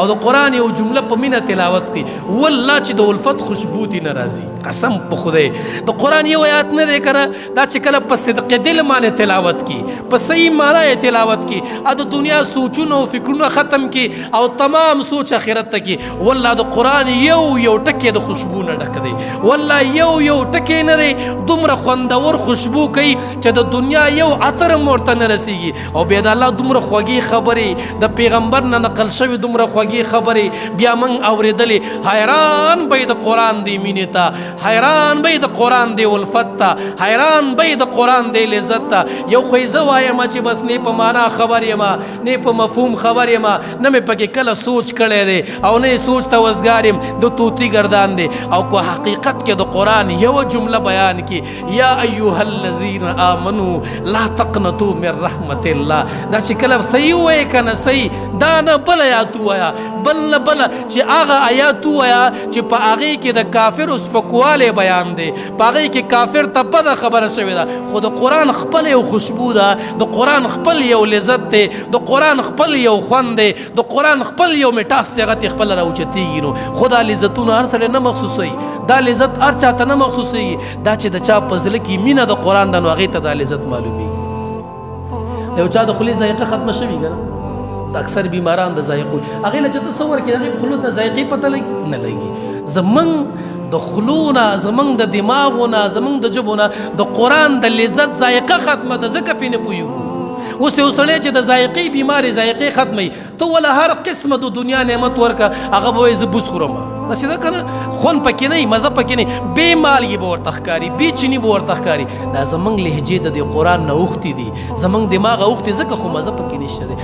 او د قرآن یو جمله په مینه تلاوت کی والله چې د الفت خوشبو دي نه راځي قسم په خدای د قرآن یو آیات نه دی کنه دا چې کله په صدق دل باندې تلاوت کی په صحیح معنی تلاوت کی ا د دنیا سوچونه او فکرونه ختم کی او تمام سوچ اخرت ته کی والله د قرآن یو ټکی د خوشبو نه ډک دی والله یو ټکی نه دی دومره خوندور خوشبو کوي چې د دنیا یو عطر مرته نه رسیږي او بیا د الله دومره خوږی خبرې د پیغمبر نه نقل شوی دومره خبرې بیا من اورېدلې حیران به د قرآن دی مینې ته حیران به د قرآن دی الفت ته حیران به د قرآن دی لذت ته یو خو یې زه وایم چې بس نه په معنا خبر یم نه په مفهوم خبر یم نه مې پکې کله سوچ کړی دی او نه یې سوچ ته وزګار یم د طوطي ګردان دی او کو حقیقت کې د قرآن یو جمله بیان کی یا ایها الذین آمنوا لا تقنطوا من رحمت الله دا چې کله صحیح وایې که نه صحیح دا نه بله یاد ووایه بل چې هغه آیات ویا چې په هغه کې د کافر سپکواله بیان دی په هغه کې کافر ته بده خبره شوې ده خو د قرآن خپل یو خوشبو ده د قرآن خپل یو لذت دی د قرآن خپل یو خوند دی د قرآن خپل یو میټاس صيغت خپل راوچتیږي نو خدا لذتونه هر سړی نه مخصوصي دا لذت هر چاته نه مخصوصي دا چې د چا په زړه کې مینه د قرآن د نو هغې ته دا لذت معلومیږي د یو چا د خولې ذایقه ختمه شوي که نه اکثر بیماران د ذایقو هغې له چې تصور کړي هغې په خولو د ذایقې پته نه لګي زمونږ د خولونه زمونږ د دماغونه زمونږ د ژبو نه د قرآن د لذت ذایقه ختمه ده ځکه پرې نه پوهېږو اوس یو سړی چې د ذایقې بیمارې ذایقې ختموي ته وله هر قسمه د دنیا نعمت ورکه هغه به وایي زه بوس خورم بس ده که نه خوند پکې نه مزه پکې نه بې مالګې به ورته ښکاري بې چیني به ورته ښکاري دا زمونږ لهجې د دې قرآن نه اوښتې دي زمونږ دماغ اوښتې ځکه خو مزه پکې نشته دی